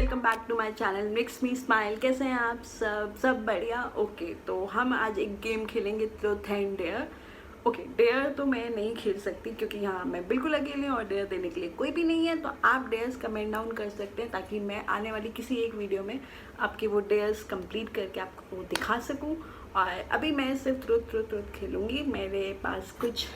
Welcome back to my channel mix me smile. कैसे हैं आप सब बढ़िया। ओके, तो हम आज एक गेम खेलेंगे, truth and dare. Okay, dare तो मैं नहीं खेल सकती क्योंकि यहाँ मैं बिल्कुल अकेली हूँ और डेयर देने के लिए कोई भी नहीं है। तो आप डेयर्स कमेंट डाउन कर सकते हैं ताकि मैं आने वाली किसी एक वीडियो में आपके वो डेयर्स कंप्लीट करके आपको दिखा सकूँ। और अभी मैं सिर्फ ट्रूथ खेलूँगी। मेरे पास कुछ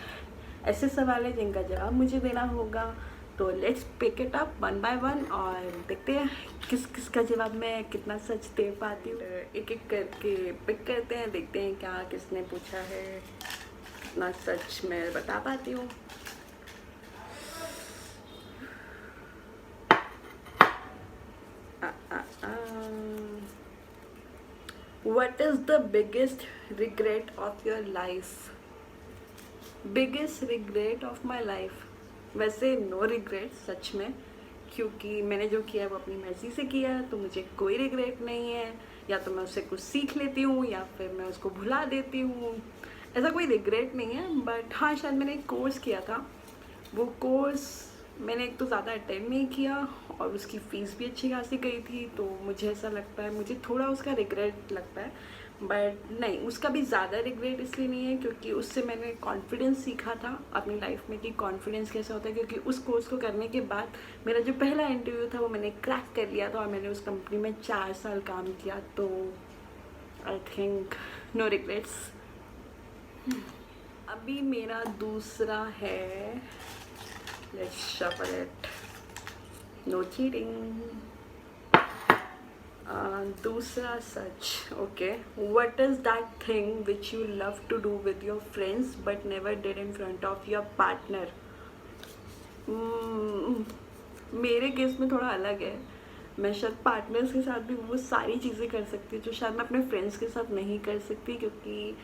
ऐसे सवाल है जिनका जवाब मुझे देना होगा। तो let's pick it up one by one और देखते हैं किस किस का जवाब मैं कितना सच दे पाती हूँ। एक एक करके पिक करते हैं, देखते हैं क्या किसने पूछा है, कितना सच मैं बता पाती हूँ। What is the biggest regret of your life? Biggest regret of my life, वैसे नो रिग्रेट सच में, क्योंकि मैंने जो किया है वो अपनी मर्ज़ी से किया है, तो मुझे कोई रिग्रेट नहीं है। या तो मैं उससे कुछ सीख लेती हूँ या फिर मैं उसको भुला देती हूँ, ऐसा कोई रिग्रेट नहीं है। बट हाँ, शायद मैंने एक कोर्स किया था, वो कोर्स मैंने एक तो ज़्यादा अटेंड नहीं किया और उसकी फ़ीस भी अच्छी खासी गई थी, तो मुझे ऐसा लगता है, मुझे थोड़ा उसका रिग्रेट लगता है। बट नहीं, उसका भी ज़्यादा रिग्रेट इसलिए नहीं है क्योंकि उससे मैंने कॉन्फिडेंस सीखा था अपनी लाइफ में कि कॉन्फिडेंस कैसा होता है। क्योंकि उस कोर्स को करने के बाद मेरा जो पहला इंटरव्यू था वो मैंने क्रैक कर लिया था और मैंने उस कंपनी में 4 साल काम किया। तो आई थिंक नो रिग्रेट्स। अभी मेरा दूसरा है, let's shuffle it, no cheating. दूसरा सच। Okay, what is that thing which you love to do with your friends but never did in front of your partner? मेरे केस में थोड़ा अलग है। मैं शायद पार्टनर्स के साथ भी वो सारी चीज़ें कर सकती हूँ जो शायद मैं अपने फ्रेंड्स के साथ नहीं कर सकती, क्योंकि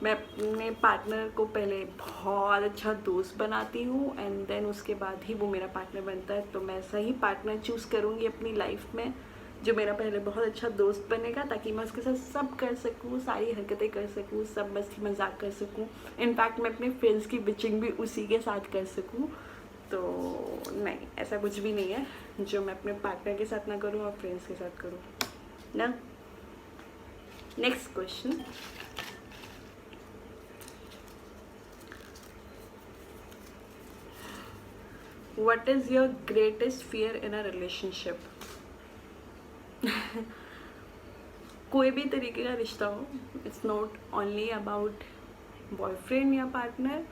मैं अपने पार्टनर को पहले बहुत अच्छा दोस्त बनाती हूँ एंड देन उसके बाद ही वो मेरा पार्टनर बनता है। तो मैं ऐसा ही पार्टनर चूज़ करूँगी अपनी लाइफ में जो मेरा पहले बहुत अच्छा दोस्त बनेगा, ताकि मैं उसके साथ सब कर सकूँ, सारी हरकतें कर सकूँ, सब मस्ती मजाक कर सकूँ। इनफैक्ट मैं अपने फ्रेंड्स की बिचिंग भी उसी के साथ कर सकूँ। तो नहीं, ऐसा कुछ भी नहीं है जो मैं अपने पार्टनर के साथ ना करूँ और फ्रेंड्स के साथ करूँ ना। Next question. What is your greatest fear in a relationship? कोई भी तरीके का रिश्ता हो, it's not only about boyfriend या पार्टनर।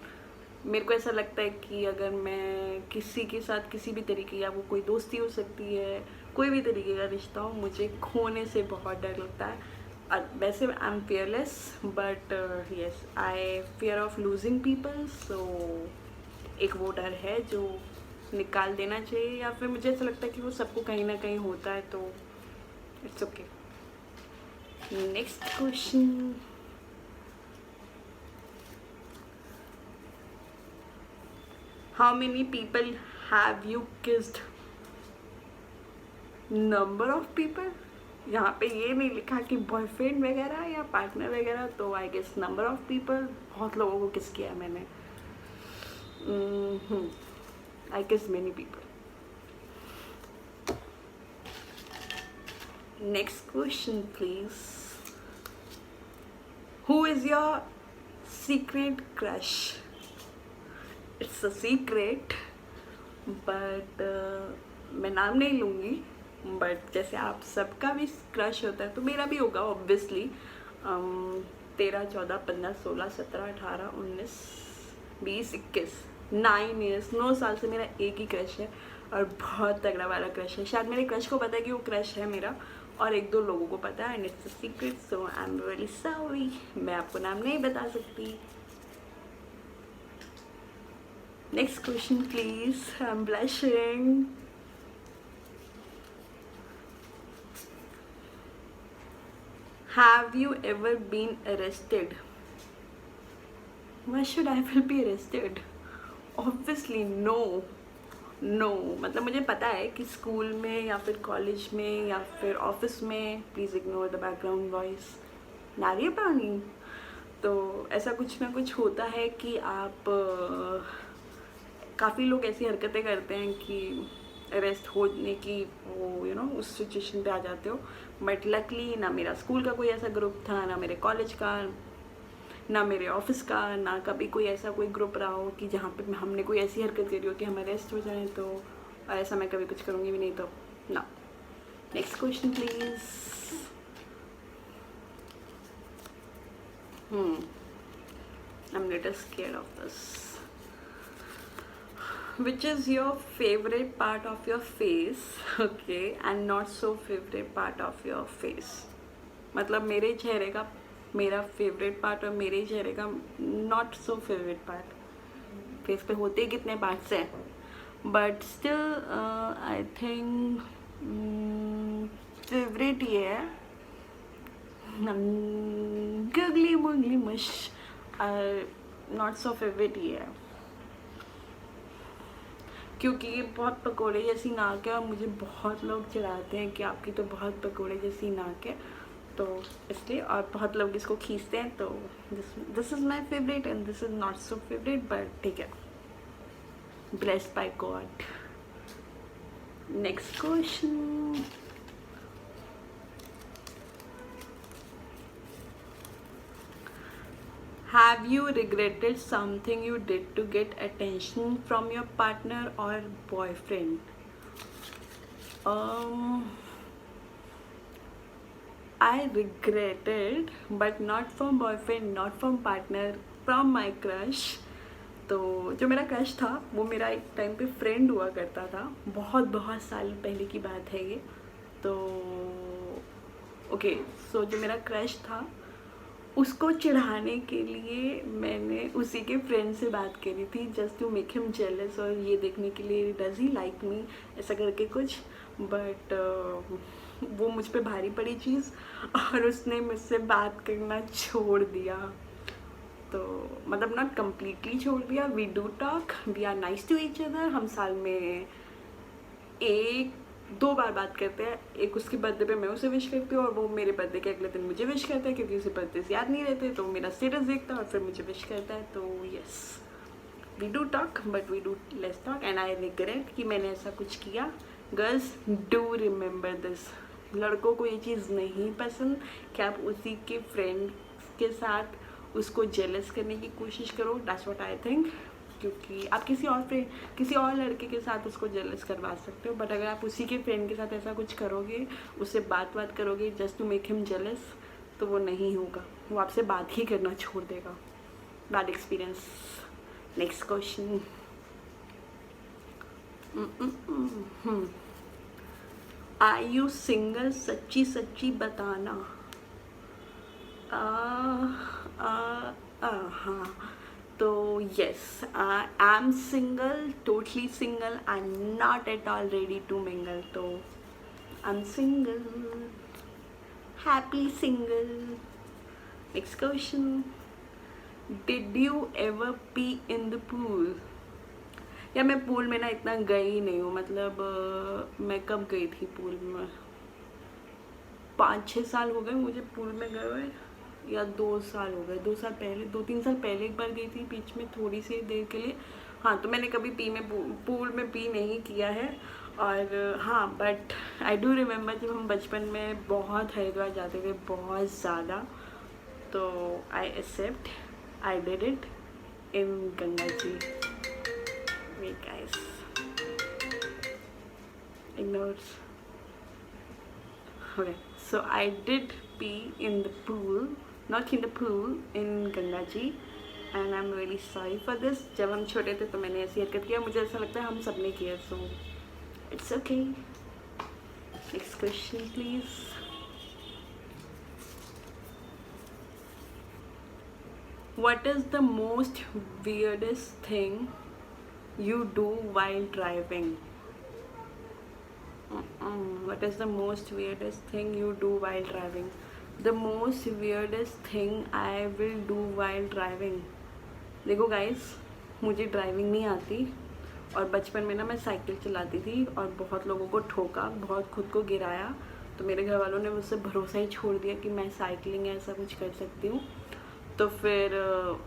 मेरे को ऐसा लगता है कि अगर मैं किसी के साथ किसी भी तरीके, या वो कोई दोस्ती हो सकती है, कोई भी तरीके का रिश्ता हो, मुझे खोने से बहुत डर लगता है। वैसे I am fearless but yes, I fear of losing people. So एक वो डर है जो निकाल देना चाहिए, या फिर मुझे ऐसा लगता है कि वो सबको कहीं ना कहीं होता है, तो it's okay. Next question. How many people have you kissed? Number of people, यहाँ पे ये नहीं लिखा कि बॉयफ्रेंड वगैरह या पार्टनर वगैरह, तो I guess number of people, बहुत लोगों को किस किया है मैंने। I guess many people. Next question please. Who is your secret crush? It's a secret, but मैं नाम नहीं लूँगी। बट जैसे आप सबका भी क्रश होता है तो मेरा भी होगा ऑब्वियसली। 13, 14, 15, 16, 17, 18, 19, 20, 21, 9 ईयर्स, 9 साल से मेरा एक ही क्रश है और बहुत तगड़ा वाला क्रश है। शायद मेरे क्रश को पता है कि वो क्रश है मेरा, और 1-2 लोगों को पता है and it's a secret, so I am really sorry, मैं आपको नाम नहीं बता सकती। Next question please, I am blushing. Have you ever been arrested? Why should I will be arrested? Obviously no. No मतलब मुझे पता है कि स्कूल में या फिर कॉलेज में या फिर ऑफिस में, please ignore the background voice, नारियल पानी, तो ऐसा कुछ ना कुछ होता है कि आप काफ़ी लोग ऐसी हरकतें करते हैं कि अरेस्ट होने की वो उस सिचुएशन पे आ जाते हो। बट लकली ना मेरा स्कूल का कोई ऐसा ग्रुप था, ना मेरे कॉलेज का, ना मेरे ऑफिस का, ना कभी कोई ऐसा कोई ग्रुप रहा हो कि जहाँ पे हमने कोई ऐसी हरकत करी हो कि हम अरेस्ट हो जाएं। तो ऐसा मैं कभी कुछ करूँगी भी नहीं, तो ना। Next question please. I'm little scared of this. Which is your favorite part of your face? Okay, and not so favorite part of your face. मतलब मेरे चेहरे का मेरा फेवरेट पार्ट और मेरे चेहरे का not so favourite part. Face पे होते ही कितने पार्ट्स हैं, but still I think favourite ये है गगली मुगली मश। नॉट सो फेवरेट ये है क्योंकि ये बहुत पकोड़े जैसी नाक है और मुझे बहुत लोग चिढ़ाते हैं कि आपकी तो बहुत पकोड़े जैसी नाक है, तो इसलिए। और बहुत लोग इसको खींचते हैं, तो this is my favourite and this is not so favourite, but ठीक है, blessed by God. Next question. Have you regretted something you did to get attention from your partner or boyfriend? I regretted, but not from boyfriend, not from partner, from my crush. तो जो मेरा crush था वो मेरा एक time पे friend हुआ करता था, बहुत बहुत साल पहले की बात है ये। तो ओके, सो जो मेरा क्रश था उसको चिढ़ाने के लिए मैंने उसी के फ्रेंड से बात करी थी, just to make him jealous, और ये देखने के लिए डज ही लाइक मी ऐसा करके कुछ। बट वो मुझ पे भारी पड़ी चीज़ और उसने मुझसे बात करना छोड़ दिया। तो मतलब नॉट कम्प्लीटली छोड़ दिया, we do talk, we are nice to each other. हम साल में 1-2 बार बात करते हैं। एक उसके बर्थडे पे मैं उसे विश करती हूँ और वो मेरे बर्थडे के अगले दिन मुझे विश करता है, क्योंकि उसे बर्थडे याद नहीं रहते, तो मेरा स्टेटस देखता है और फिर मुझे विश करता है। तो yes, we do talk but we do less talk and I regret कि मैंने ऐसा कुछ किया। गर्ल्स डू रिमेंबर दिस, लड़कों को ये चीज़ नहीं पसंद कि आप उसी के फ्रेंड के साथ उसको जेलस करने की कोशिश करो। दैट्स व्हाट आई थिंक, क्योंकि आप किसी और लड़के के साथ उसको जेलस करवा सकते हो, बट अगर आप उसी के फ्रेंड के साथ ऐसा कुछ करोगे, उससे बात करोगे just to make him jealous, तो वो नहीं होगा, वो आपसे बात ही करना छोड़ देगा। Bad experience. Next question. Are you single? सच्ची सच्ची बताना। हाँ, तो yes, I am single, totally single, I am not at all ready to mingle. तो I am single, happy single. Next question. Did you ever pee in the pool? या मैं pool में ना इतना गई नहीं हूँ, मतलब मैं कब गई थी पूल में, 5-6 साल हो गए मुझे पूल में गए हुए, या 2 साल हो गए, 2 साल पहले, 2-3 साल पहले एक बार गई थी बीच में थोड़ी सी देर के लिए। हाँ, तो मैंने कभी पूल में पी नहीं किया है। और हाँ, बट आई डू रिमेम्बर जब हम बचपन में बहुत हरिद्वार जाते थे, बहुत ज़्यादा, तो I accept I did it in Ganga ji. Wait guys, ignores. Okay, so I did pee in the pool, not in the pool, in Ganga Ji, and I'm really sorry for this. जब हम छोटे थे तो मैंने ऐसी हरकत किया, मुझे ऐसा लगता है हम सब ने किया, so it's okay. Next question please. What is the most weirdest thing you do while driving? What is the most weirdest thing you do while driving? The most weirdest thing I will do while driving. देखो guys, मुझे driving नहीं आती और बचपन में ना मैं cycle चलाती थी और बहुत लोगों को ठोका, बहुत खुद को गिराया, तो मेरे घर वालों ने मुझसे भरोसा ही छोड़ दिया कि मैं साइकिलिंग ऐसा कुछ कर सकती हूँ। तो फिर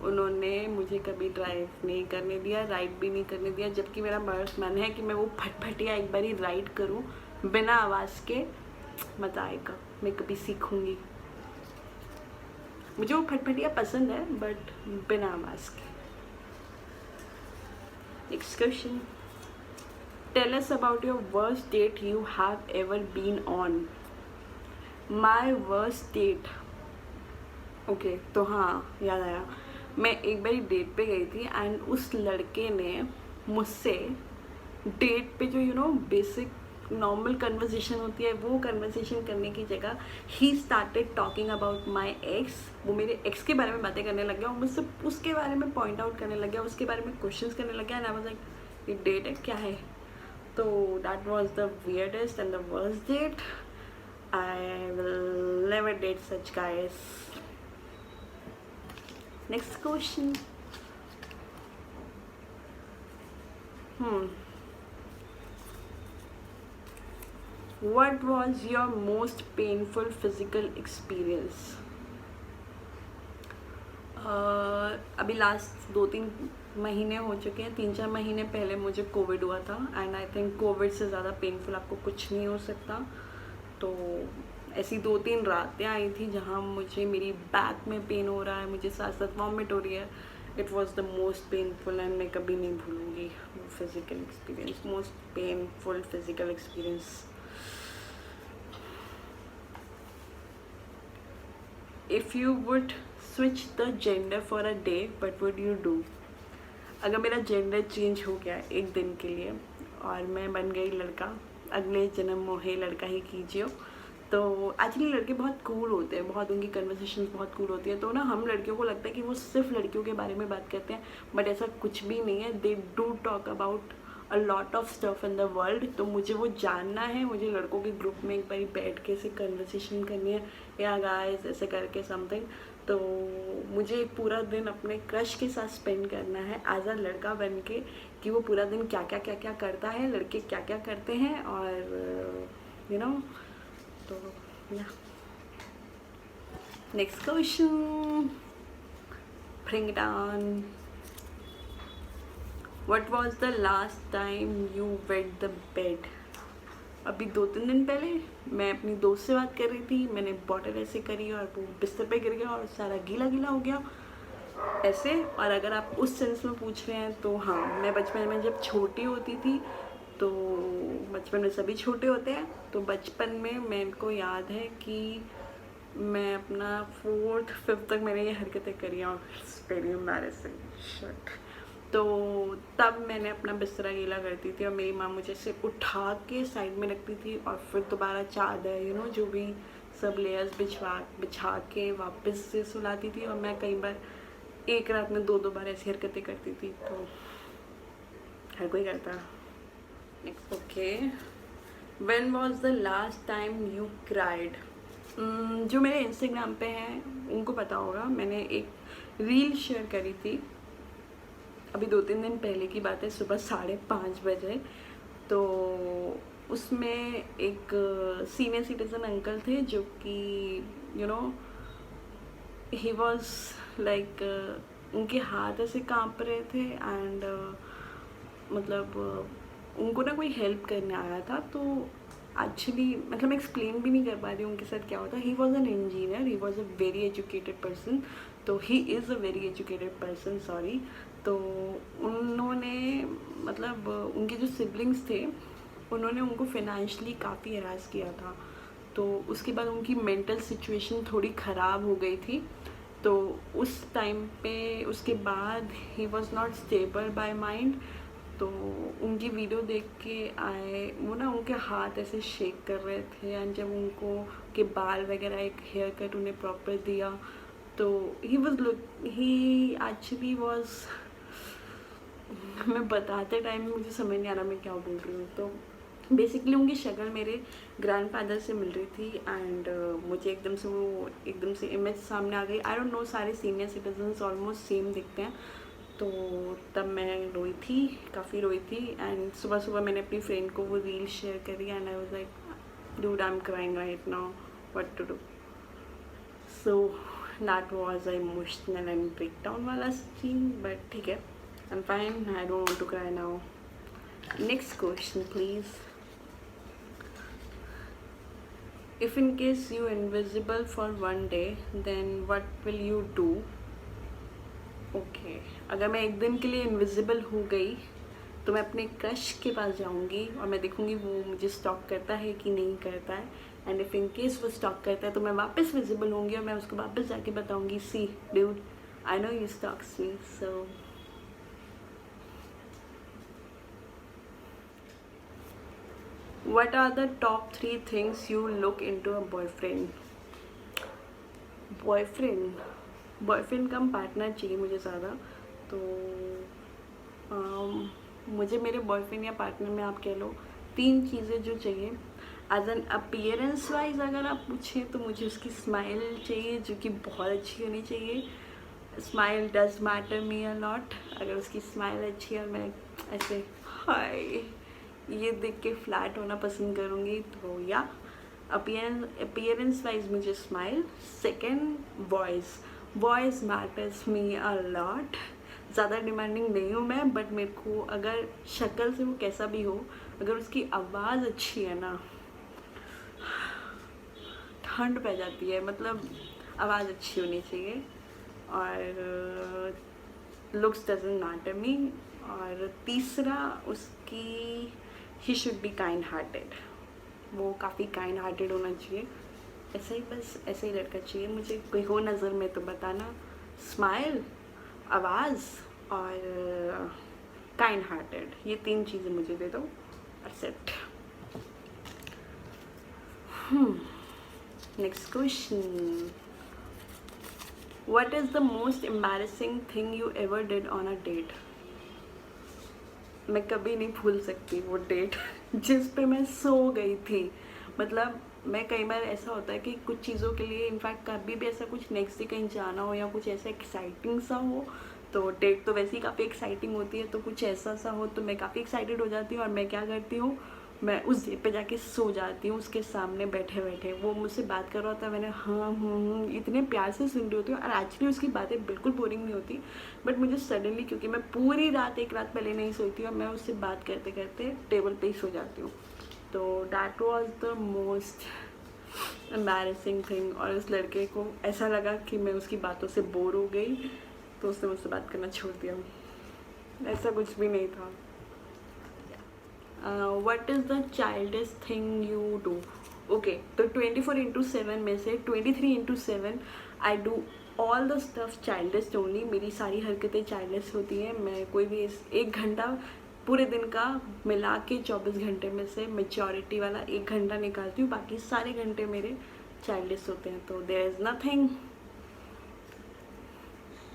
उन्होंने मुझे कभी ड्राइव नहीं करने दिया, राइड भी नहीं करने दिया, जबकि मेरा बस मन है कि मैं वो फटफटिया एक बारी राइड करूं बिना आवाज़ के। मज़ा आएगा, मैं कभी सीखूंगी। मुझे वो फटफटिया पसंद है बट बिना आवाज़ के। Next question, tell us about your worst date you have ever been on. My worst date, okay तो हाँ याद आया, मैं एक बारी डेट पे गई थी एंड उस लड़के ने मुझसे डेट पे जो बेसिक नॉर्मल कन्वर्सेशन होती है वो कन्वर्सेशन करने की जगह he started talking about my x. वो मेरे एक्स के बारे में बातें करने लग गया और मुझसे उसके बारे में पॉइंट आउट करने लग गया, उसके बारे में क्वेश्चंस करने लग गया एंड आई वाज लाइक ये डेट है क्या है। तो that was the weirdest and the worst date. I will never date such guys. Next question, What was your most painful physical experience? अभी लास्ट 2-3 महीने हो चुके हैं, 3-4 महीने पहले मुझे कोविड हुआ था एंड आई थिंक कोविड से ज़्यादा पेनफुल आपको कुछ नहीं हो सकता। तो ऐसी 2-3 रातें आई थी जहाँ मुझे मेरी बैक में पेन हो रहा है, मुझे साथ साथ वॉमिट हो रही है। It was the most painful and मैं कभी नहीं भूलूँगी वो physical experience, most painful physical experience. If you would switch the gender for a day what would you do. अगर मेरा जेंडर चेंज हो गया एक दिन के लिए और मैं बन गई लड़का, अगले जन्म मोहे लड़का ही कीजिए। तो एक्चुअली लड़के बहुत कूल होते हैं, बहुत उनकी कन्वर्सेशन बहुत कूल होती है। तो ना हम लड़कियों को लगता है कि वो सिर्फ लड़कियों के बारे में बात करते हैं, बट ऐसा कुछ भी नहीं है। They do talk about a lot of stuff in the world. तो मुझे वो जानना है, मुझे लड़कों के ग्रुप में एक बारी बैठ के ऐसे कन्वर्सेशन करनी है या गाइस ऐसे करके समथिंग। तो मुझे एक पूरा दिन अपने क्रश के साथ स्पेंड करना है एज अ लड़का बन के, कि वो पूरा दिन क्या क्या करता है, लड़के क्या क्या करते हैं और यू नो। तो या next question, bring it on. What was the last time you wet the bed? अभी 2-3 दिन पहले मैं अपनी दोस्त से बात कर रही थी, मैंने बॉटल ऐसे करी और वो बिस्तर पे गिर गया और सारा गीला गीला हो गया ऐसे। और अगर आप उस सेंस में पूछ रहे हैं तो हाँ, मैं बचपन में जब छोटी होती थी, तो बचपन में सभी छोटे होते हैं, तो बचपन में मेरे को याद है कि मैं अपना 4th-5th तक मैंने ये हरकतें करी और वेरी एम्बैरेसिंग शिट। तो तब मैंने अपना बिस्तरा गीला करती थी और मेरी माँ मुझे इसे उठा के साइड में रखती थी और फिर दोबारा चादर जो भी सब लेयर्स बिछा के वापस से सुलाती थी। और मैं कई बार एक रात में 2-2 बार ऐसी हरकतें करती थी, तो हर कोई करता। Next, okay, when was the last time you cried. जो मेरे इंस्टाग्राम पे हैं उनको पता होगा, मैंने एक रील शेयर करी थी अभी 2-3 दिन पहले की बात है, सुबह 5:30 बजे। तो उसमें एक सीनियर सिटीजन अंकल थे जो कि ही वॉज लाइक उनके हाथ ऐसे कांप रहे थे एंड मतलब उनको ना कोई हेल्प करने आया था। तो एक्चुअली मतलब मैं एक्सप्लेन भी नहीं कर पा रही हूँ उनके साथ क्या होता। He was an engineer, he was a very educated person, तो he is a very educated person, sorry. तो उन्होंने मतलब उनके जो सिबलिंग्स थे उन्होंने उनको फाइनेंशियली काफ़ी हरास किया था। तो उसके बाद उनकी मेंटल सिचुएशन थोड़ी ख़राब हो गई थी। तो उस टाइम पे उसके बाद he was not stable by mind. तो उनकी वीडियो देख के आए, वो ना उनके हाथ ऐसे शेक कर रहे थे एंड जब उनको के बाल वगैरह एक हेयर कट उन्हें प्रॉपर दिया तो ही एक्चुअली वॉज मैं बताते टाइम मुझे समझ नहीं आ रहा मैं क्या बोल रही हूँ। तो बेसिकली उनकी शक्ल मेरे ग्रैंडफादर से मिल रही थी एंड मुझे एकदम से इमेज सामने आ गई। आई डोंट नो, सारे सीनियर सिटीजन्स ऑलमोस्ट सेम दिखते हैं। तो तब मैं रोई थी, काफ़ी रोई थी एंड सुबह सुबह मैंने अपनी फ्रेंड को वो रील शेयर करी and I was like dude I am crying right now, what to do. So that was a emotional and breakdown वाला सीन, बट ठीक है, I am fine, I don't want to cry now. Next question please. If in case you invisible for one day, then what will you do? Okay, अगर मैं एक दिन के लिए इनविजिबल हो गई तो मैं अपने क्रश के पास जाऊंगी और मैं देखूंगी वो मुझे स्टॉक करता है कि नहीं करता है. एंड इफ इन केस वो स्टॉक करता है तो मैं वापस विजिबल होंगी और मैं उसको वापस जाके बताऊंगी, see dude, I know you stalks me. So what are the top 3 things you look into a boyfriend? Boyfriend come partner चाहिए मुझे ज़्यादा. तो मुझे मेरे बॉयफ्रेंड या पार्टनर में आप कह लो 3 चीज़ें जो चाहिए. एज एन अपीयरेंस वाइज अगर आप पूछें तो मुझे उसकी स्माइल चाहिए जो कि बहुत अच्छी होनी चाहिए. Smile does matter me a lot. अगर उसकी स्माइल अच्छी है और मैं ऐसे हाय ये देख के फ्लैट होना पसंद करूँगी, तो या अपीयरेंस वाइज मुझे smile. Second, voice matters me a lot. ज़्यादा डिमांडिंग नहीं हूँ मैं, बट मेरे को अगर शक्ल से वो कैसा भी हो, अगर उसकी आवाज़ अच्छी है ना, ठंड पै जाती है. मतलब आवाज़ अच्छी होनी चाहिए. और लुक्स डजंट मैटर मी. और तीसरा उसकी he should be kind hearted. वो काफ़ी काइंड हार्टेड होना चाहिए. ऐसा ही, बस ऐसा ही लड़का चाहिए मुझे. कोई हो नज़र में तो बताना. स्माइल, आवाज़ और काइंड हार्टेड, ये 3 चीज़ें मुझे दे दो. Accept. Next question. What is the most embarrassing thing you ever did on a date? मैं कभी नहीं भूल सकती वो डेट जिस पे मैं सो गई थी. मतलब मैं कई बार ऐसा होता है कि कुछ चीज़ों के लिए, इनफैक्ट कभी भी ऐसा कुछ नेक्स्ट डे कहीं जाना हो या कुछ ऐसा एक्साइटिंग सा हो, तो डेट तो वैसे ही काफ़ी एक्साइटिंग होती है, तो कुछ ऐसा सा हो तो मैं काफ़ी एक्साइटेड हो जाती हूँ. और मैं क्या करती हूँ, मैं उस डेट पे जाके सो जाती हूँ उसके सामने बैठे बैठे. वो मुझसे बात कर रहा होता है, मैंने हाँ इतने प्यार से सुन रही होती हूँ. और एक्चुअली उसकी बातें बिल्कुल बोरिंग नहीं होती, बट मुझे सडनली, क्योंकि मैं पूरी रात एक रात पहले नहीं सोती और मैं उससे बात करते करते टेबल पे ही सो जाती हूँ. तो that was the most embarrassing thing. और उस लड़के को ऐसा लगा कि मैं उसकी बातों से बोर हो गई, तो उसने मुझसे बात करना छोड़ दिया. ऐसा कुछ भी नहीं था. What is the childish thing you do? Okay, तो 24/7 में से 23/7 I do all the stuff childish only. मेरी सारी हरकतें चाइल्डिश होती हैं. मैं कोई भी 1 घंटा पूरे दिन का मिला के 24 घंटे में से मेच्योरिटी वाला 1 घंटा निकालती हूँ, बाकी सारे घंटे मेरे चाइल्डिश होते हैं. तो देयर इज़ नथिंग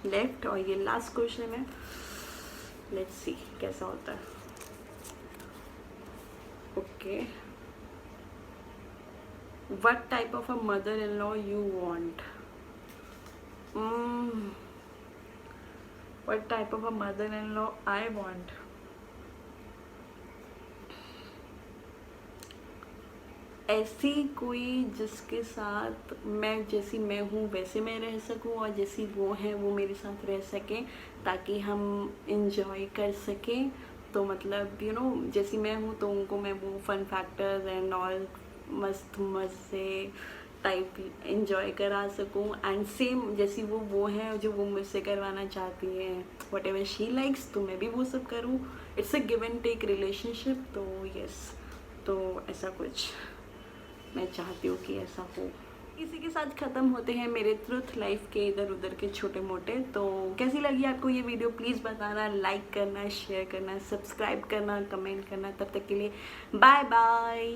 लेफ्ट. और ये लास्ट क्वेश्चन है, लेट्स सी कैसा होता है. Okay, what type of a mother in law you want? What type of a mother in law I want? ऐसी कोई जिसके साथ मैं, जैसी मैं हूँ वैसे मैं रह सकूँ, और जैसी वो हैं वो मेरे साथ रह सकें, ताकि हम इंजॉय कर सकें. तो मतलब यू नो, जैसी मैं हूँ तो उनको मैं वो फन फैक्टर्स एंड ऑल मस्त मज़े टाइप इंजॉय करा सकूँ. एंड सेम जैसी वो हैं जो वो मुझसे करवाना चाहती हैं, वट एवर शी लाइक्स, तो मैं भी वो सब करूँ. It's a give and take relationship. तो यस, तो ऐसा कुछ मैं चाहती हूँ कि ऐसा हो. इसी के साथ ख़त्म होते हैं मेरे ट्रुथ लाइफ के इधर उधर के छोटे मोटे. तो कैसी लगी आपको ये वीडियो प्लीज़ बताना, लाइक करना, शेयर करना, सब्सक्राइब करना, कमेंट करना. तब तक के लिए बाय बाय.